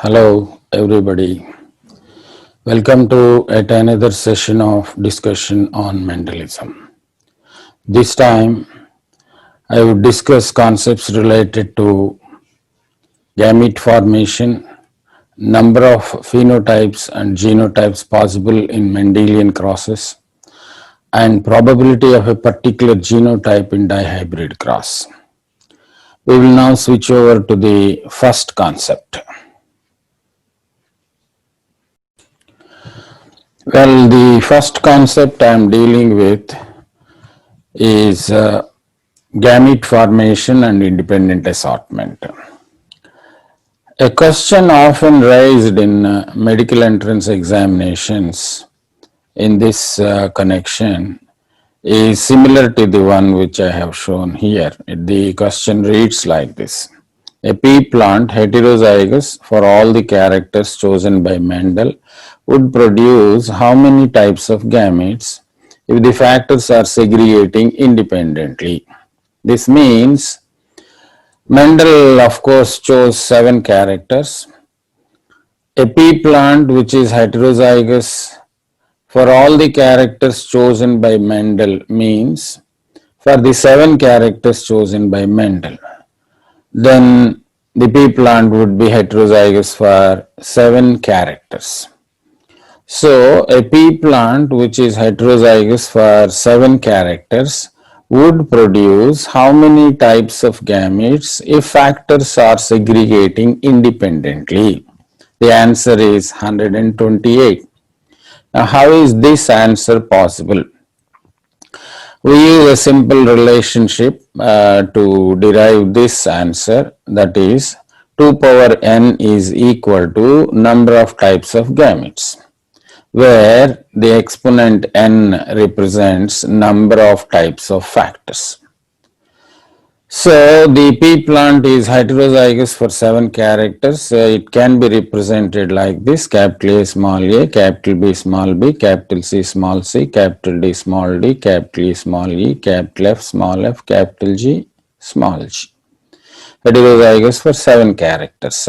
Hello everybody, welcome to yet another session of discussion on Mendelism. This time I would discuss concepts related to gamete formation, number of phenotypes and genotypes possible in Mendelian crosses, and probability of a particular genotype in dihybrid cross. We will now switch over to the first concept. Well, the first concept I am dealing with is gamete formation and independent assortment. A question often raised in medical entrance examinations in this connection is similar to the one which I have shown here. The question reads like this. A pea plant heterozygous for all the characters chosen by Mendel would produce how many types of gametes if the factors are segregating independently? This means Mendel, of course, chose 7 characters. A pea plant which is heterozygous for all the characters chosen by Mendel means for the 7 characters chosen by Mendel, then the pea plant would be heterozygous for 7 characters. So, a pea plant which is heterozygous for 7 characters would produce how many types of gametes if factors are segregating independently? The answer is 128. Now, how is this answer possible? We use a simple relationship to derive this answer, that is 2 power n is equal to number of types of gametes, where the exponent n represents number of types of factors. So, the pea plant is heterozygous for 7 characters. It can be represented like this: capital A small a, capital B small b, capital C small c, capital D small d, capital E small e, capital F small f, capital G small g. Heterozygous for 7 characters.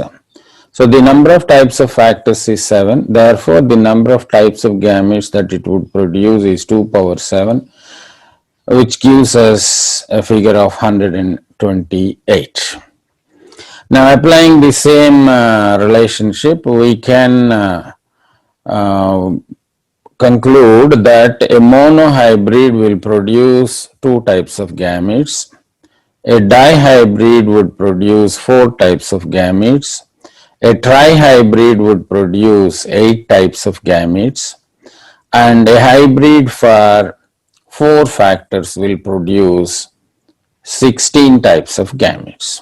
So, the number of types of factors is 7. Therefore, the number of types of gametes that it would produce is 2 power 7. Which gives us a figure of 128. Now, applying the same relationship, we can conclude that a monohybrid will produce 2 types of gametes, a dihybrid would produce 4 types of gametes, a trihybrid would produce 8 types of gametes, and a hybrid for 4 factors will produce 16 types of gametes.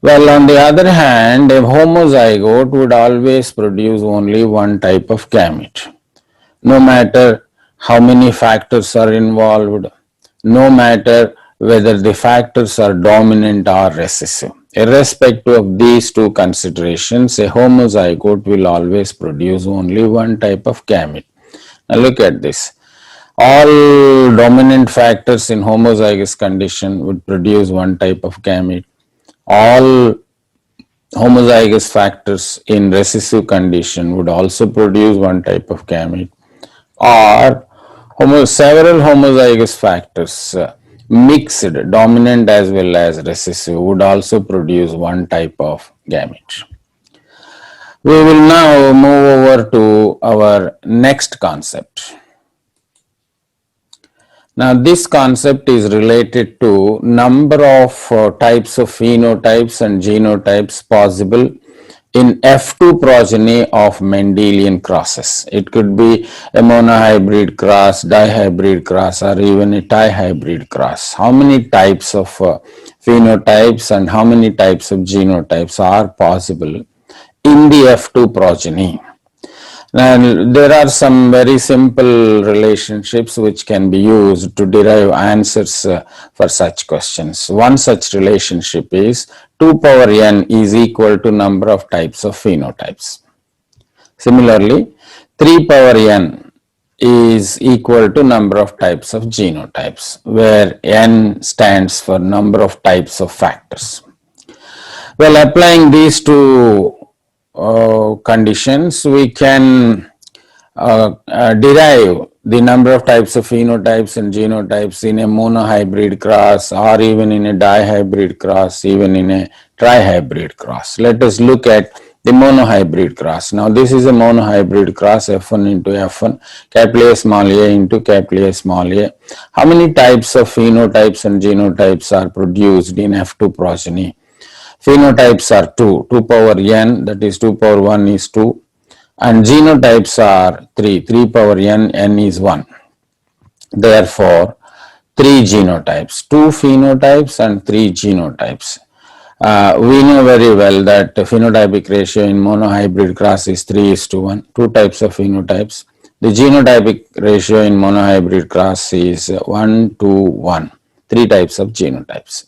Well, on the other hand, a homozygote would always produce only 1 type of gamete. No matter how many factors are involved, no matter whether the factors are dominant or recessive. Irrespective of these 2 considerations, a homozygote will always produce only 1 type of gamete. Now look at this. All dominant factors in homozygous condition would produce 1 type of gamete. All homozygous factors in recessive condition would also produce 1 type of gamete. Or several homozygous factors mixed, dominant as well as recessive, would also produce 1 type of gamete. We will now move over to our next concept. Now, this concept is related to number of types of phenotypes and genotypes possible in F2 progeny of Mendelian crosses. It could be a monohybrid cross, dihybrid cross, or even a trihybrid cross. How many types of phenotypes and how many types of genotypes are possible in the F2 progeny? And there are some very simple relationships which can be used to derive answers for such questions. One such relationship is 2 power n is equal to number of types of phenotypes. Similarly, 3 power n is equal to number of types of genotypes, where n stands for number of types of factors. Well, applying these 2 conditions, we can derive the number of types of phenotypes and genotypes in a monohybrid cross, or even in a dihybrid cross, even in a trihybrid cross. Let us look at the monohybrid cross. Now this is a monohybrid cross, F1 into F1, capital A small a into capital A small a. How many types of phenotypes and genotypes are produced in F2 progeny? Phenotypes are 2 power n, that is 2 power 1 is 2. And genotypes are 3 power n is 1. Therefore, 3 genotypes, 2 phenotypes and 3 genotypes. We know very well that the phenotypic ratio in monohybrid cross is 3:1, 2 types of phenotypes. The genotypic ratio in monohybrid cross is 1:1, 3 types of genotypes.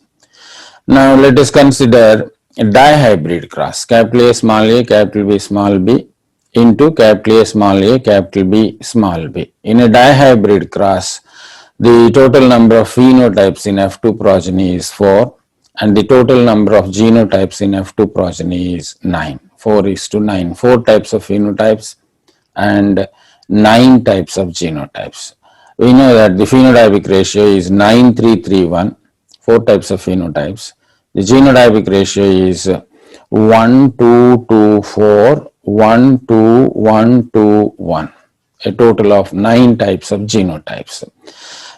Now let us consider a dihybrid cross, capital A small a, capital B small b into capital A small a, capital B small b. In a dihybrid cross, the total number of phenotypes in F2 progeny is 4 and the total number of genotypes in F2 progeny is 9. 4:9, 4 types of phenotypes and 9 types of genotypes. We know that the phenotypic ratio is 9:3:1, 4 types of phenotypes. The genotypic ratio is 1:2:4, 1:1:1, a total of 9 types of genotypes.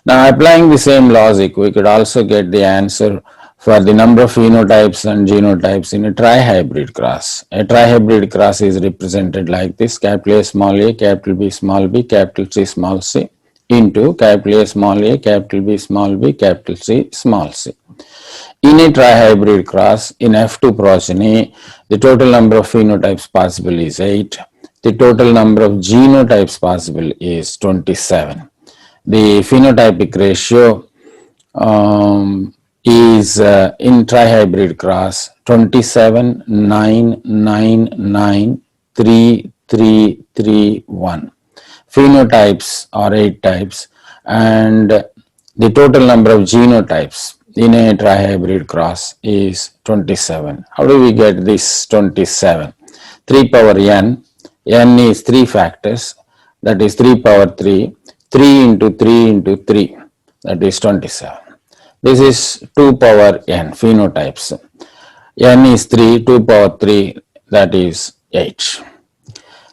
Now applying the same logic, we could also get the answer for the number of phenotypes and genotypes in a trihybrid cross. A trihybrid cross is represented like this: capital A small a, capital B small b, capital C small c into capital A small a, capital B small b, capital C small c. In a trihybrid cross in F2 progeny, the total number of phenotypes possible is 8. The total number of genotypes possible is 27. The phenotypic ratio is in trihybrid cross 27, 9, 9, 9, 3, 3, 3, 1. Phenotypes are 8 types and the total number of genotypes in a trihybrid cross is 27. How do we get this 27? 3 power n, n is 3 factors, that is 3 power 3, 3 into 3 into 3, that is 27. This is 2 power n, phenotypes. N is 3, 2 power 3, that is 8.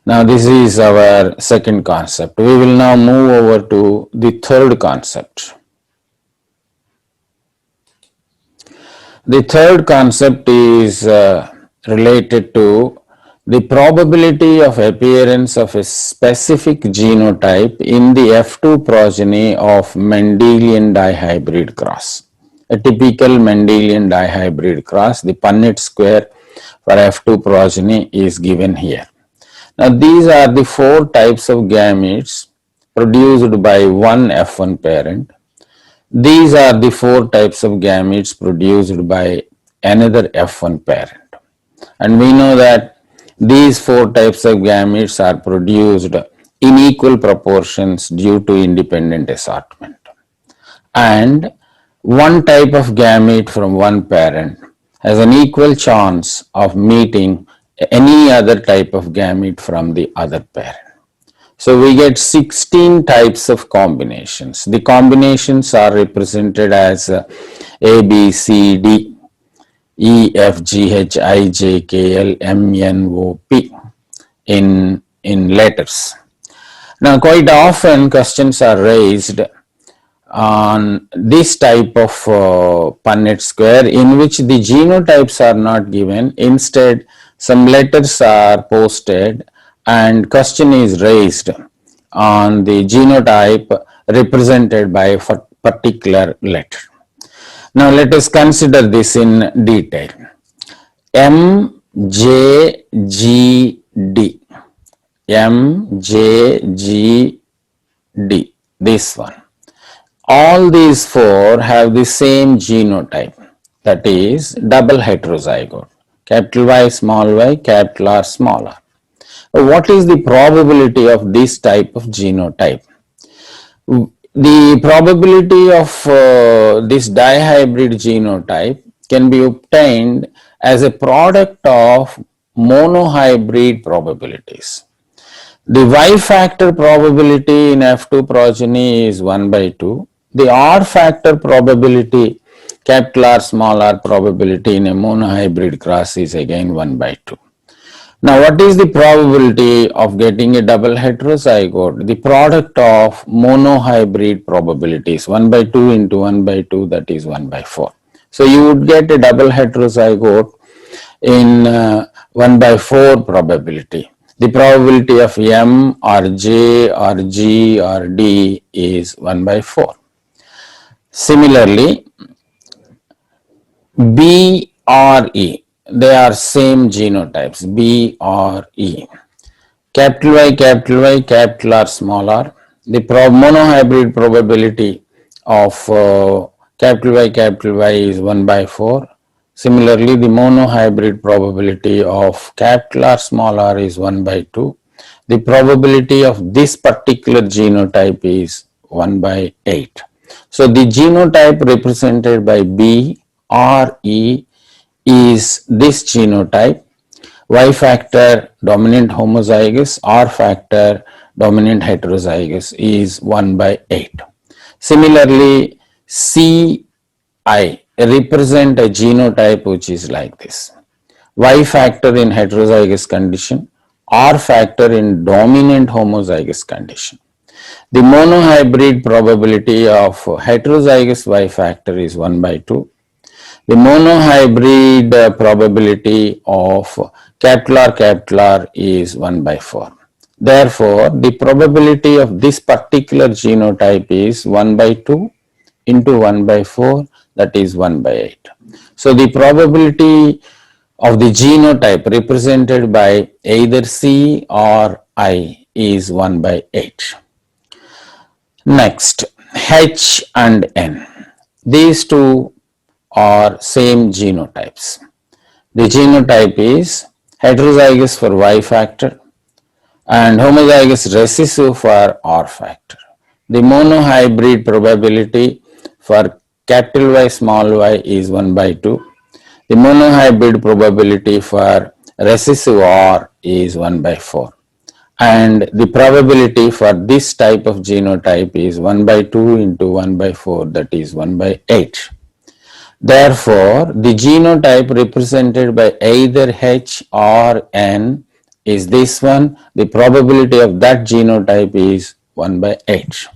Now this is our second concept. We will now move over to the third concept. The third concept is related to the probability of appearance of a specific genotype in the F2 progeny of Mendelian dihybrid cross. A typical Mendelian dihybrid cross, the Punnett square for F2 progeny is given here. Now these are the 4 types of gametes produced by one F1 parent. These are the 4 types of gametes produced by another F1 parent. And we know that these 4 types of gametes are produced in equal proportions due to independent assortment. And one type of gamete from one parent has an equal chance of meeting any other type of gamete from the other parent. So we get 16 types of combinations. The combinations are represented as A, B, C, D, E, F, G, H, I, J, K, L, M, N, O, P in letters. Now quite often questions are raised on this type of Punnett square in which the genotypes are not given. Instead, some letters are posted and question is raised on the genotype represented by a particular letter. Now let us consider this in detail. M, J, G, D. M, J, G, D. This one. All these 4 have the same genotype, that is double heterozygote. Capital Y, small y, capital R, small r. What is the probability of this type of genotype? The probability of this dihybrid genotype can be obtained as a product of monohybrid probabilities. The Y factor probability in F2 progeny is 1 by 2. The R factor probability, capital R, small r probability in a monohybrid cross is again 1 by 2. Now, what is the probability of getting a double heterozygote? The product of monohybrid probabilities, 1 by 2 into 1 by 2, that is 1 by 4. So, you would get a double heterozygote in 1 by 4 probability. The probability of M or J or G or D is 1 by 4. Similarly, B or E, they are same genotypes, B or E. Capital Y, capital R, small r. The monohybrid probability of capital Y is 1 by 4. Similarly, the monohybrid probability of capital R, small r is 1 by 2. The probability of this particular genotype is 1 by 8. So, the genotype represented by B or E is this genotype. Y factor dominant homozygous, R factor dominant heterozygous is 1 by 8. Similarly, CI represent a genotype which is like this. Y factor in heterozygous condition, R factor in dominant homozygous condition. The monohybrid probability of heterozygous Y factor is 1 by 2. The monohybrid probability of capital R is 1 by 4. Therefore, the probability of this particular genotype is 1 by 2 into 1 by 4, that is 1 by 8. So, the probability of the genotype represented by either C or I is 1 by 8. Next, H and N. These two are same genotypes. The genotype is heterozygous for Y factor and homozygous recessive for R factor. The monohybrid probability for capital Y, small y is 1 by 2. The monohybrid probability for recessive R is 1 by 4. And the probability for this type of genotype is 1 by 2 into 1 by 4, that is 1 by 8. Therefore, the genotype represented by either H or N is this one. The probability of that genotype is 1 by 8.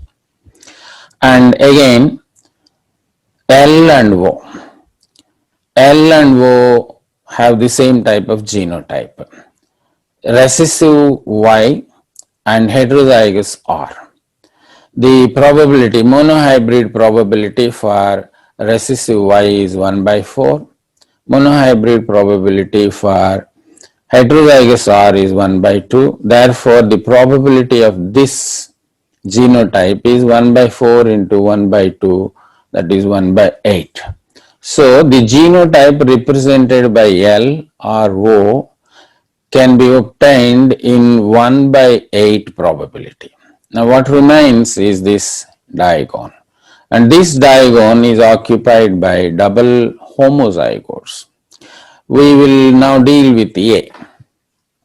And again, L and O. L and O have the same type of genotype. Recessive Y and heterozygous R. The probability, monohybrid probability for recessive Y is 1 by 4. Monohybrid probability for heterozygous R is 1 by 2. Therefore, the probability of this genotype is 1 by 4 into 1 by 2, that is 1 by 8. So, the genotype represented by L or O can be obtained in 1 by 8 probability. Now, what remains is this diagon, and this diagon is occupied by double homozygotes. We will now deal with A,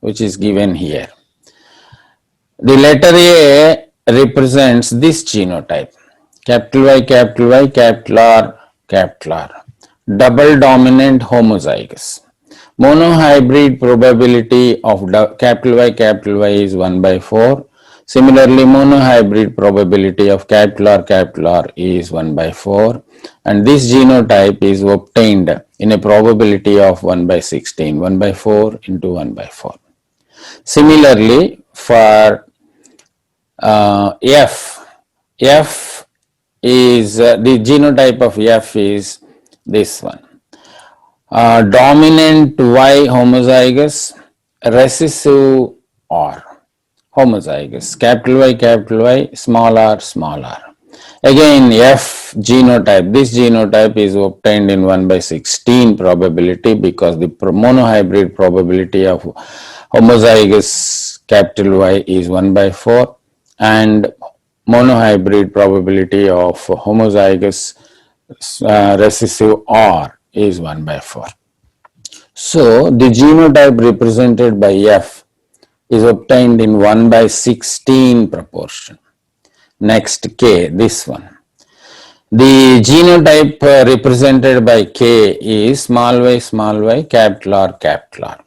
which is given here. The letter A represents this genotype, capital Y, capital R, double dominant homozygous. Monohybrid probability of capital Y is 1 by 4. Similarly, monohybrid probability of capital R is 1 by 4. And this genotype is obtained in a probability of 1 by 16, 1 by 4 into 1 by 4. Similarly, for F is, the genotype of F is this one. Dominant Y homozygous, recessive R homozygous, capital Y, small r. Again, F genotype, this genotype is obtained in 1 by 16 probability because the monohybrid probability of homozygous capital Y is 1 by 4 and monohybrid probability of homozygous recessive R is 1 by 4. So the genotype represented by F is obtained in 1 by 16 proportion. Next K, this one. The genotype represented by K is small y, capital R, capital R.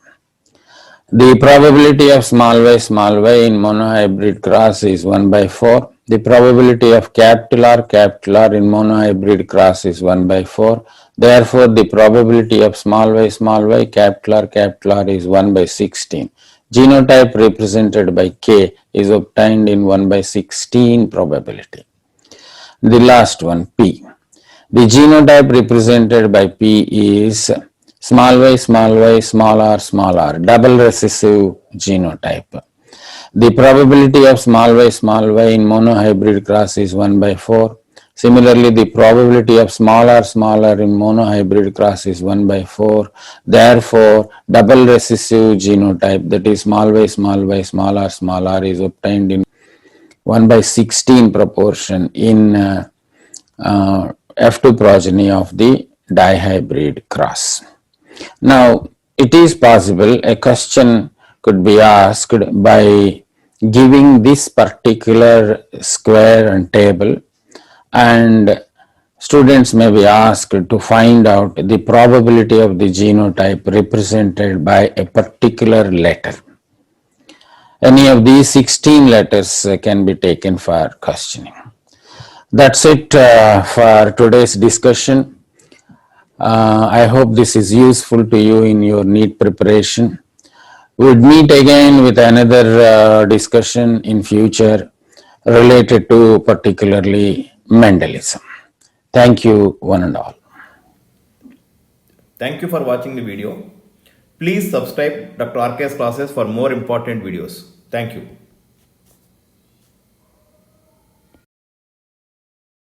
The probability of small y in monohybrid cross is 1 by 4. The probability of capital R in monohybrid cross is 1 by 4. Therefore, the probability of small y, capital R is 1 by 16. Genotype represented by K is obtained in 1 by 16 probability. The last one, P. The genotype represented by P is small y, small r, double recessive genotype. The probability of small y in monohybrid cross is 1 by 4. Similarly, the probability of small r in monohybrid cross is 1 by 4. Therefore, double recessive genotype, that is small y, small r is obtained in 1 by 16 proportion in F2 progeny of the dihybrid cross. Now, it is possible a question could be asked by giving this particular square and table, and students may be asked to find out the probability of the genotype represented by a particular letter. Any of these 16 letters can be taken for questioning. That's it for today's discussion. I hope this is useful to you in your NEET preparation. We'll meet again with another discussion in future related to particularly Mendelism. Thank you, one and all. Thank you for watching the video. Please subscribe Dr. RK's classes for more important videos. Thank you.